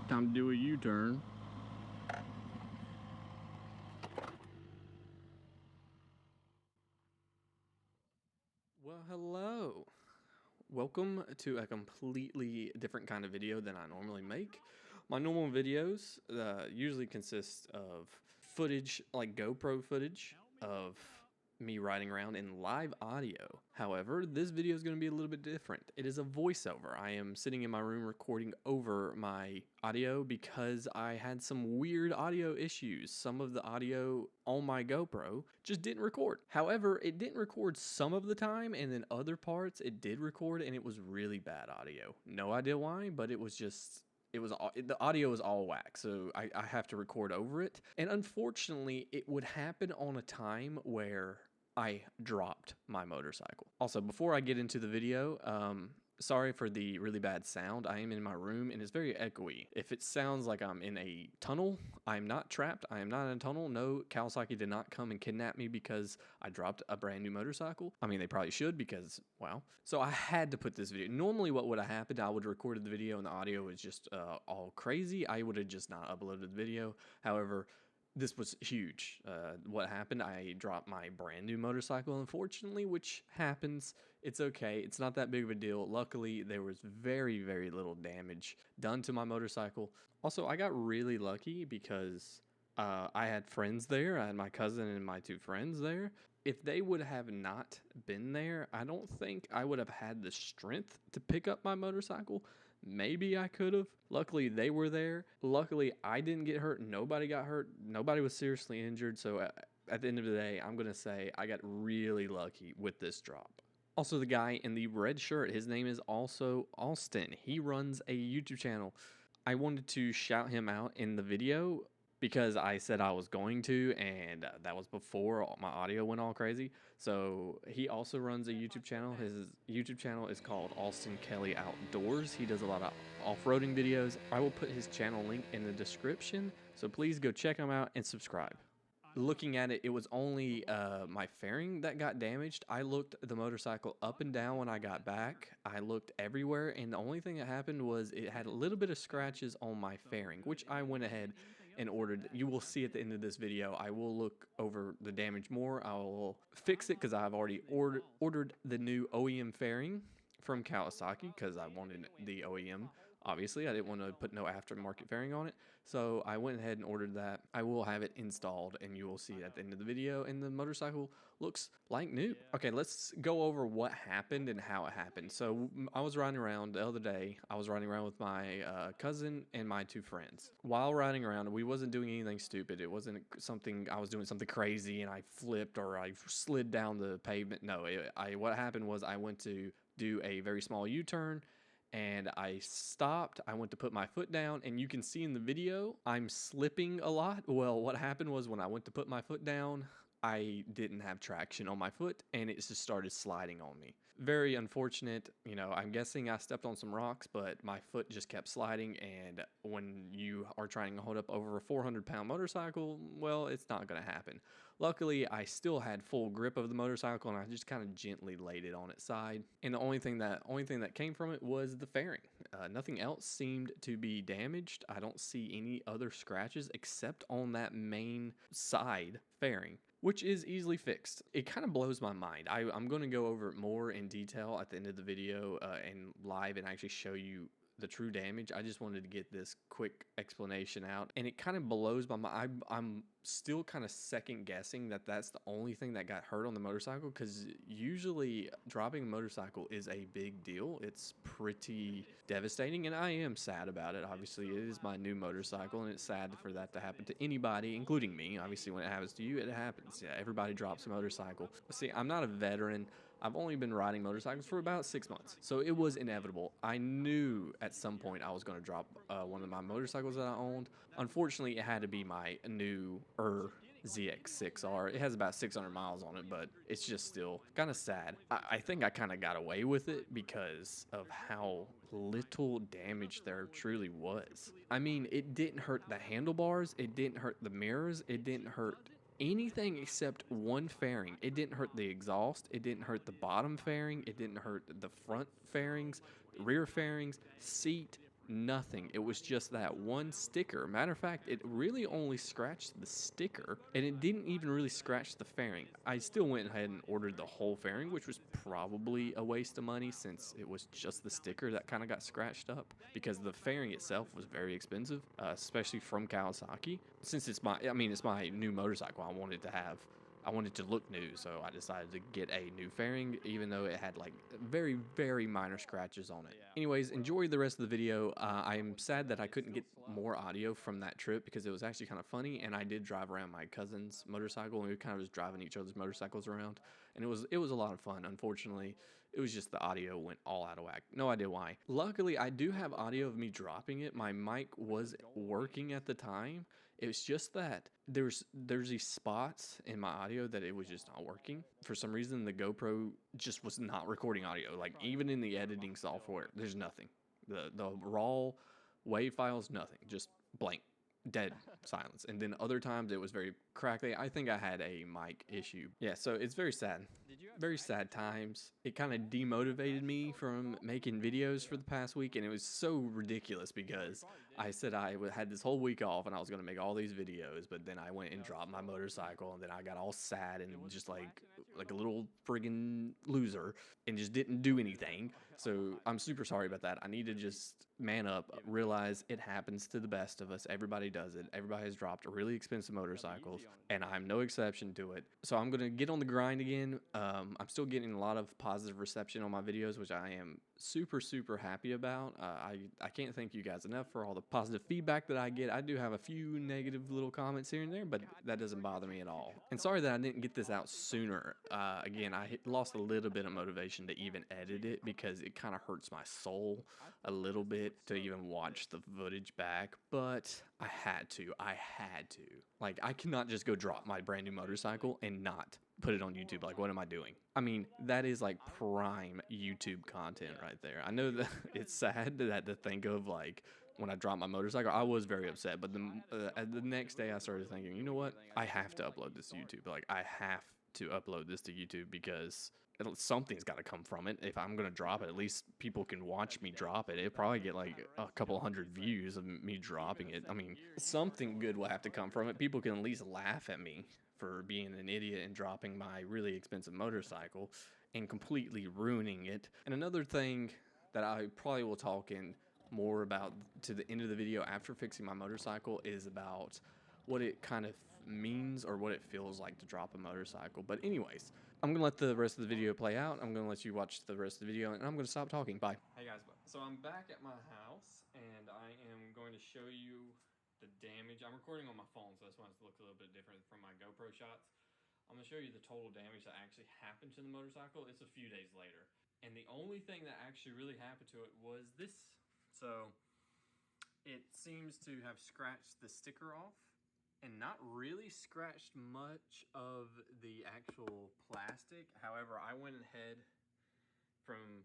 Time to do a U-turn. Well, hello. Welcome to a completely different kind of video than I normally make. My normal videos usually consist of footage, like GoPro footage of me riding around in live audio. However, this video is going to be a little bit different. It is a voiceover. I am sitting in my room recording over my audio because I had some weird audio issues. Some of the audio on my GoPro just didn't record. However, it didn't record some of the time, and then other parts it did record, and it was really bad audio. No idea why, but it was just the audio was all whack, so I have to record over it. And unfortunately, it would happen on a time where I dropped my motorcycle. Also, before I get into the video, sorry for the really bad sound. I am in my room and it's very echoey. If it sounds like I'm in a tunnel, I'm not trapped. I am not in a tunnel. No, Kawasaki did not come and kidnap me because I dropped a brand new motorcycle. I mean, they probably should because, wow. So I had to put this video. Normally what would have happened, I would have recorded the video and the audio was just all crazy. I would have just not uploaded the video. However, this was huge. What happened, I dropped my brand new motorcycle, unfortunately, which happens. It's okay. It's not that big of a deal. Luckily, there was very, very little damage done to my motorcycle. Also, I got really lucky because I had friends there. I had my cousin and my two friends there. If they would have not been there, I don't think I would have had the strength to pick up my motorcycle. Maybe I could have. Luckily, they were there. Luckily, I didn't get hurt. Nobody got hurt. Nobody was seriously injured. So at the end of the day, I'm going to say I got really lucky with this drop. Also, the guy in the red shirt, his name is also Austin. He runs a YouTube channel. I wanted to shout him out in the video because I said I was going to, and that was before my audio went all crazy. So he also runs a YouTube channel. His YouTube channel is called Austin Kelly Outdoors. He does a lot of off-roading videos. I will put his channel link in the description, so please go check him out and subscribe. Looking at it, it was only my fairing that got damaged. I looked the motorcycle up and down when I got back. I looked everywhere, and the only thing that happened was it had a little bit of scratches on my fairing, which I went ahead and ordered. You will see at the end of this video. I will look over the damage more. I will fix it because I've already ordered the new OEM fairing from Kawasaki because I wanted the OEM. Obviously, I didn't want to put no aftermarket fairing on it, so I went ahead and ordered that. I will have it installed, and you will see it at the end of the video, and the motorcycle looks like new. Okay, let's go over what happened and how it happened. So I was riding around the other day. I was riding around with my cousin and my two friends. While riding around, we wasn't doing anything stupid. It wasn't something, I was doing something crazy, and I flipped or I slid down the pavement. No, what happened was I went to do a very small U-turn, and I stopped. I went to put my foot down, and you can see in the video I'm slipping a lot. Well, what happened was when I went to put my foot down, I didn't have traction on my foot, and it just started sliding on me. Very unfortunate. You know, I'm guessing I stepped on some rocks, but my foot just kept sliding, and when you are trying to hold up over a 400-pound motorcycle, well, it's not going to happen. Luckily, I still had full grip of the motorcycle, and I just kind of gently laid it on its side. And the only thing that came from it was the fairing. Nothing else seemed to be damaged. I don't see any other scratches except on that main side fairing, which is easily fixed. It kind of blows my mind. I'm going to go over it more in detail at the end of the video and live and actually show you the true damage. I just wanted to get this quick explanation out, and it kind of blows my mind. I'm still kind of second guessing that that's the only thing that got hurt on the motorcycle, because usually dropping a motorcycle is a big deal. It's pretty devastating, and I am sad about it. Obviously, it is my new motorcycle, and it's sad for that to happen to anybody, including me. Obviously, when it happens to you, it happens. Yeah, everybody drops a motorcycle. See, I'm not a veteran. I've only been riding motorcycles for about 6 months, so it was inevitable. I knew at some point I was going to drop one of my motorcycles that I owned. Unfortunately, it had to be my new Zx6R. It has about 600 miles on it, but it's just still kind of sad. I think I kind of got away with it because of how little damage there truly was. I mean, it didn't hurt the handlebars, it didn't hurt the mirrors, it didn't hurt anything except one fairing. It didn't hurt the exhaust, it didn't hurt the bottom fairing, it didn't hurt the front fairings, rear fairings, seat, nothing. It was just that one sticker. Matter of fact, it really only scratched the sticker, and it didn't even really scratch the fairing. I still went ahead and ordered the whole fairing, which was probably a waste of money since it was just the sticker that kind of got scratched up, because the fairing itself was very expensive, especially from Kawasaki. Since it's my new motorcycle, I wanted to look new, so I decided to get a new fairing, even though it had like very, very minor scratches on it. Anyways, enjoy the rest of the video. I am sad that I couldn't get more audio from that trip because it was actually kind of funny, and I did drive around my cousin's motorcycle, and we kind of was driving each other's motorcycles around, and it was a lot of fun. Unfortunately, it was just the audio went all out of whack. No idea why. Luckily, I do have audio of me dropping it. My mic was working at the time. It was just that there's these spots in my audio that it was just not working. For some reason, the GoPro just was not recording audio. Like, even in the editing software, there's nothing. The raw WAV files, nothing. Just blank, dead silence. And then other times it was very crackly. I think I had a mic issue. Yeah, so it's very sad. Very sad times. It kind of demotivated me from making videos for the past week, and it was so ridiculous because I said I had this whole week off and I was going to make all these videos, but then I went and dropped my motorcycle, and then I got all sad and just like a little friggin' loser and just didn't do anything. So I'm super sorry about that. I need to just man up, realize it happens to the best of us. Everybody does it. Everybody has dropped really expensive motorcycles, and I'm no exception to it. So I'm going to get on the grind again. I'm still getting a lot of positive reception on my videos, which I am super, super happy about. I can't thank you guys enough for all the positive feedback that I get. I do have a few negative little comments here and there, but that doesn't bother me at all. And sorry that I didn't get this out sooner. Again, I lost a little bit of motivation to even edit it because it kind of hurts my soul a little bit to even watch the footage back, but I had to. Like, I cannot just go drop my brand new motorcycle and not put it on YouTube. Like, what am I doing? I mean, that is like prime YouTube content right there. I know that it's sad to think of, like, when I dropped my motorcycle, I was very upset, but the next day I started thinking, you know what? I have to upload this to YouTube. Like, I have to upload this to YouTube because something's got to come from it. If I'm going to drop it, at least people can watch me drop it. It'll probably get like a couple hundred views of me dropping it. I mean, something good will have to come from it. People can at least laugh at me for being an idiot and dropping my really expensive motorcycle and completely ruining it. And another thing that I probably will talk in more about to the end of the video after fixing my motorcycle is about what it kind of means or what it feels like to drop a motorcycle. But anyways, I'm going to let the rest of the video play out. I'm going to let you watch the rest of the video, and I'm going to stop talking. Bye. Hey guys, so I'm back at my house, and I am going to show you the damage. I'm recording on my phone, so that's why it looks a little bit different from my GoPro shots. I'm going to show you the total damage that actually happened to the motorcycle. It's a few days later. And the only thing that actually really happened to it was this. So it seems to have scratched the sticker off and not really scratched much of the actual plastic. However, I went ahead from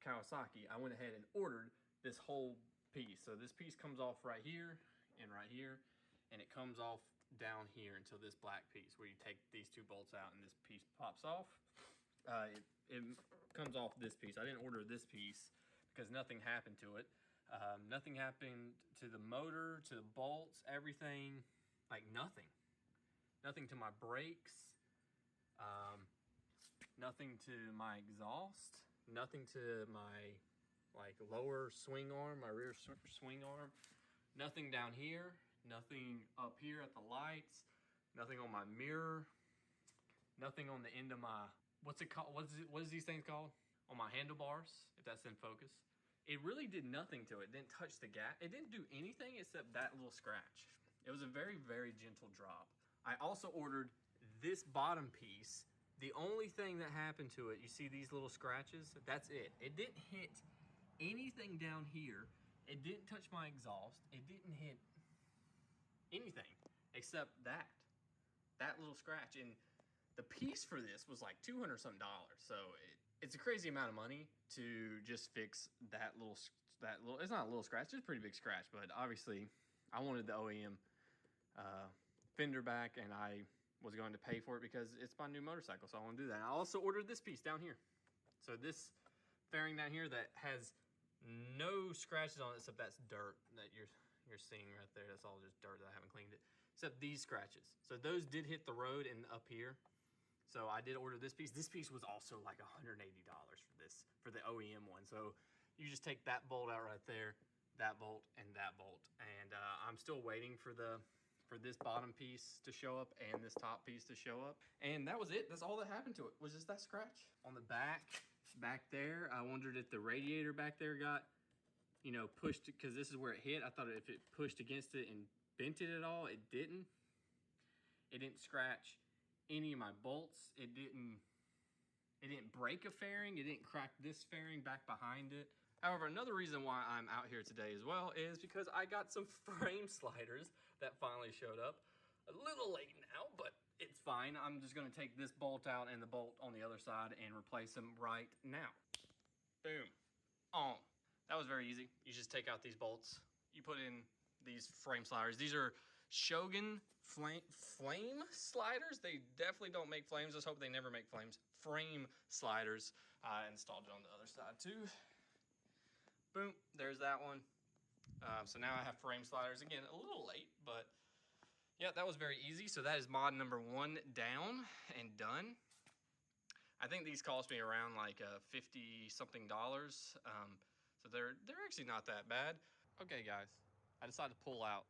Kawasaki, I went ahead and ordered this whole piece. So this piece comes off right here, and it comes off down here until this black piece where you take these two bolts out and this piece pops off. It comes off this piece. I didn't order this piece because nothing happened to it. Nothing happened to the motor, to the bolts, everything, like nothing. Nothing to my brakes, nothing to my exhaust, nothing to my like lower swing arm, my rear swing arm, nothing down here, nothing up here at the lights, nothing on my mirror, nothing on the end of my, what's it called? What is these things called? On my handlebars, if that's in focus. It really did nothing to it. It didn't touch the gas. It didn't do anything except that little scratch. It was a very, very gentle drop. I also ordered this bottom piece. The only thing that happened to it, you see these little scratches? That's it. It didn't hit anything down here. It didn't touch my exhaust. It didn't hit anything except that little scratch. And the piece for this was like $200 something. So it's a crazy amount of money to just fix that little, it's not a little scratch, it's a pretty big scratch, but obviously I wanted the OEM fender back, and I was going to pay for it because it's my new motorcycle, so I want to do that. And I also ordered this piece down here. So this fairing down here that has No scratches on it except that's dirt that you're seeing right there. That's all just dirt that I haven't cleaned it. Except these scratches. So those did hit the road and up here. So I did order this piece. This piece was also like $180 for the OEM one. So you just take that bolt out right there, that bolt, and that bolt. And I'm still waiting for this bottom piece to show up and this top piece to show up. And that was it. That's all that happened to it, was just that scratch. On the back there, I wondered if the radiator back there got, you know, pushed, because this is where it hit. I thought if it pushed against it and bent it at all. It didn't. It didn't scratch any of my bolts. It didn't break a fairing. It didn't crack this fairing back behind it. However, another reason why I'm out here today as well is because I got some frame sliders that finally showed up. A little late now, but it's fine. I'm just gonna take this bolt out and the bolt on the other side and replace them right now. Boom. On. That was very easy. You just take out these bolts. You put in these frame sliders. These are Shogun flame sliders. They definitely don't make flames. Let's hope they never make flames. Frame sliders. I installed it on the other side too. Boom, there's that one. So now I have frame sliders. Again, a little late, but yeah, that was very easy. So that is mod number 1 down and done. I think these cost me around like $50 something. So they're actually not that bad. Okay, guys, I decided to pull out.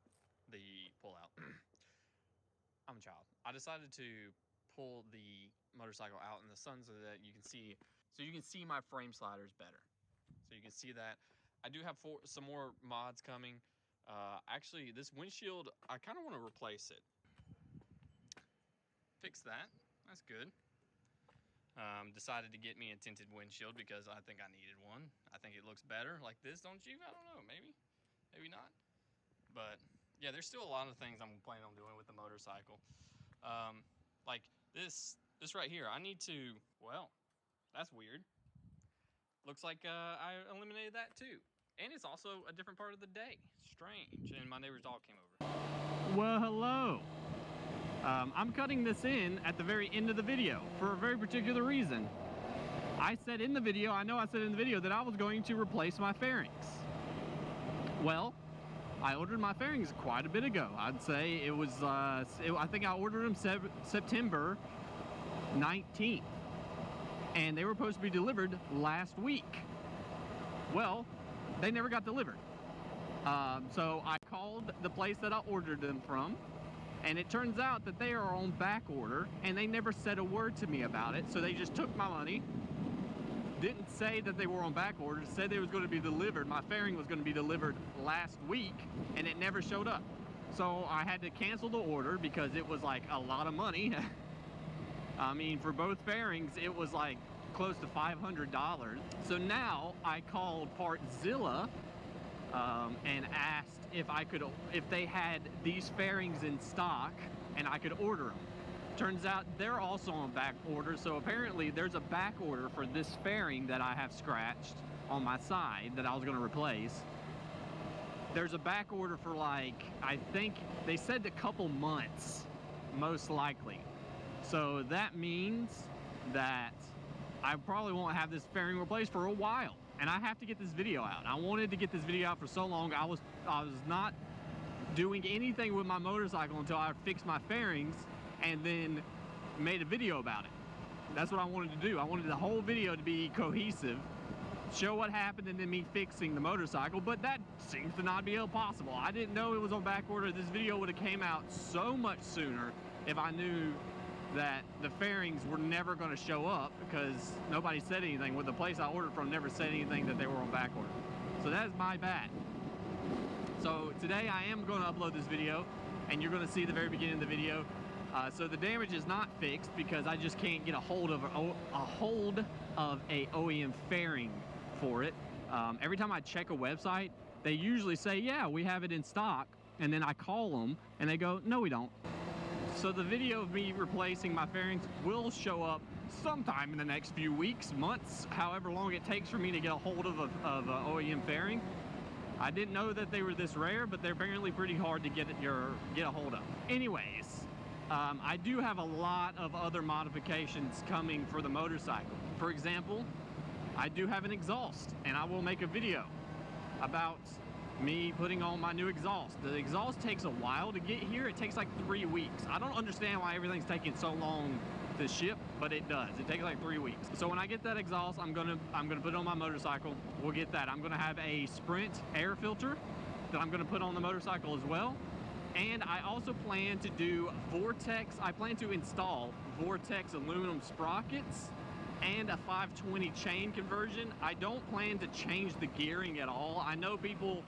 I'm a child. I decided to pull the motorcycle out in the sun so that you can see my frame sliders better. So you can see that. I do have some more mods coming. Actually, this windshield, I kind of want to replace it. Fix that. That's good. Decided to get me a tinted windshield because I think I needed one. I think it looks better like this, don't you? I don't know, maybe not. But yeah, there's still a lot of things I'm planning on doing with the motorcycle. Like this right here, I need to, well, that's weird. Looks like I eliminated that too. And it's also a different part of the day. Strange. And my neighbor's dog came over. Well, hello. I'm cutting this in at the very end of the video for a very particular reason. I said in the video that I was going to replace my fairings. Well, I ordered my fairings quite a bit ago. I'd say it was, I think I ordered them September 19th. And they were supposed to be delivered last week. Well, they never got delivered. So I called the place that I ordered them from, and it turns out that they are on back order, and they never said a word to me about it. So they just took my money, didn't say that they were on back order, said they was going to be delivered. My fairing was going to be delivered last week, and it never showed up. So I had to cancel the order because it was like a lot of money. I mean, for both fairings, it was like close to $500. So now I called Partzilla and asked if they had these fairings in stock and I could order them. Turns out they're also on back order, so apparently there's a back order for this fairing that I have scratched on my side that I was going to replace. There's a back order for like, I think they said a couple months, most likely. So that means that I probably won't have this fairing replaced for a while, and I have to get this video out. I wanted to get this video out for so long. I was not doing anything with my motorcycle until I fixed my fairings and then made a video about it. That's what I wanted to do. I wanted the whole video to be cohesive, show what happened and then me fixing the motorcycle, but that seems to not be possible. I didn't know it was on back order. This video would have came out so much sooner if I knew that the fairings were never going to show up, because nobody said anything. With the place I ordered from never said anything that they were on back order. So that is my bad. So today I am going to upload this video, and you're going to see the very beginning of the video. So the damage is not fixed because I just can't get a hold of a OEM fairing for it. Every time I check a website, they usually say, yeah, we have it in stock, and then I call them and they go, no, we don't. So the video of me replacing my fairings will show up sometime in the next few weeks, months, however long it takes for me to get a hold of a OEM fairing. I didn't know that they were this rare, but they're apparently pretty hard to get a hold of. Anyways, I do have a lot of other modifications coming for the motorcycle. For example, I do have an exhaust, and I will make a video about me putting on my new exhaust. The exhaust takes a while to get here. It takes like 3 weeks. I don't understand why everything's taking so long to ship, but it does. It takes like 3 weeks. So when I get that exhaust, I'm gonna put it on my motorcycle. We'll get that. I'm gonna have a Sprint air filter that I'm gonna put on the motorcycle as well. And I also plan to do Vortex. I plan to install Vortex aluminum sprockets and a 520 chain conversion. I don't plan to change the gearing at all. I know people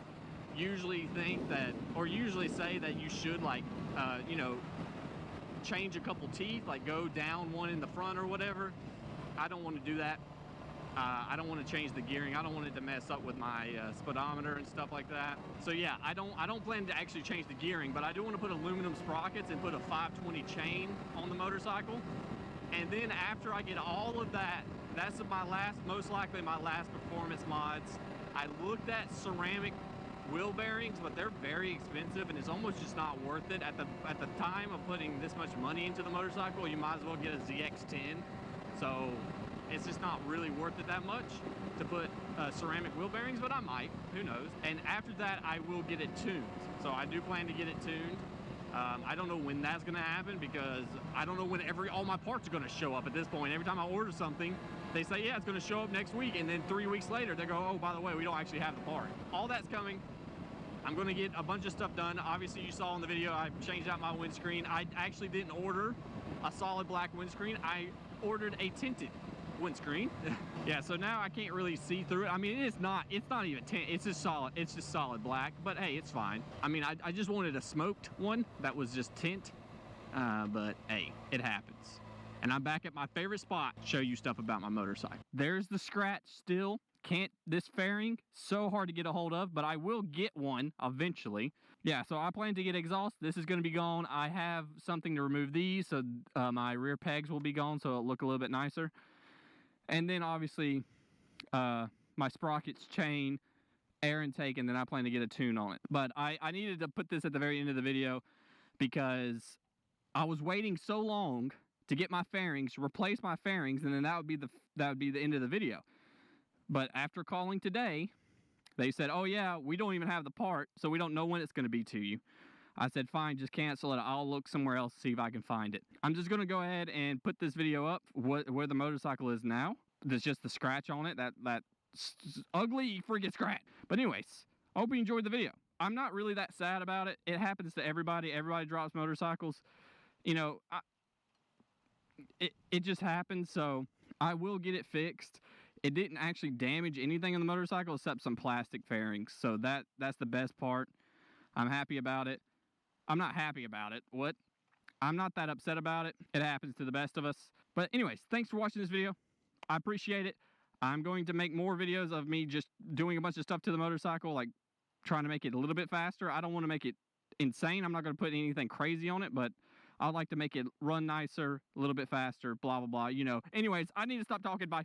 usually think that, or usually say that you should, like, you know, change a couple teeth, like go down one in the front or whatever. I don't want to do that. I don't want to change the gearing. I don't want it to mess up with my speedometer and stuff like that. So yeah, I don't plan to actually change the gearing, but I do want to put aluminum sprockets and put a 520 chain on the motorcycle. And then after I get all of that, that's my last, most likely my last performance mods. I looked at ceramic wheel bearings, but they're very expensive and it's almost just not worth it. At the time of putting this much money into the motorcycle, you might as well get a ZX10. So it's just not really worth it that much to put ceramic wheel bearings, but I might, who knows. And after that, I will get it tuned. So I do plan to get it tuned. I don't know when that's gonna happen because I don't know when all my parts are gonna show up at this point. Every time I order something, they say, yeah, it's gonna show up next week. And then 3 weeks later, they go, oh, by the way, we don't actually have the part. All that's coming. I'm gonna get a bunch of stuff done. Obviously, you saw in the video, I changed out my windscreen. I actually didn't order a solid black windscreen. I ordered a tinted windscreen. Yeah, so now I can't really see through it. I mean, it's not even tint, it's just solid black, but hey, it's fine. I mean, I just wanted a smoked one that was just tint, but hey, it happens. And I'm back at my favorite spot to show you stuff about my motorcycle. There's the scratch still. This fairing, so hard to get a hold of, but I will get one eventually. Yeah, so I plan to get exhaust. This is going to be gone. I have something to remove these, so my rear pegs will be gone, so it'll look a little bit nicer. And then obviously my sprockets, chain, air intake, and then I plan to get a tune on it. But I needed to put this at the very end of the video because I was waiting so long to get my fairings, replace my fairings, and then that would be the end of the video. But after calling today, they said, oh yeah, we don't even have the part, so we don't know when it's going to be to you. I said, fine, just cancel it. I'll look somewhere else, see if I can find it. I'm just going to go ahead and put this video up where the motorcycle is now. There's just the scratch on it, that ugly freaking scratch. But anyways, I hope you enjoyed the video. I'm not really that sad about it. It happens to everybody. Everybody drops motorcycles. You know, it just happens, so I will get it fixed. It didn't actually damage anything on the motorcycle except some plastic fairings. So that's the best part. I'm happy about it. I'm not happy about it. What? I'm not that upset about it. It happens to the best of us. But anyways, thanks for watching this video. I appreciate it. I'm going to make more videos of me just doing a bunch of stuff to the motorcycle, like trying to make it a little bit faster. I don't want to make it insane. I'm not going to put anything crazy on it, but I'd like to make it run nicer, a little bit faster, blah, blah, blah. You know. Anyways, I need to stop talking. Bye.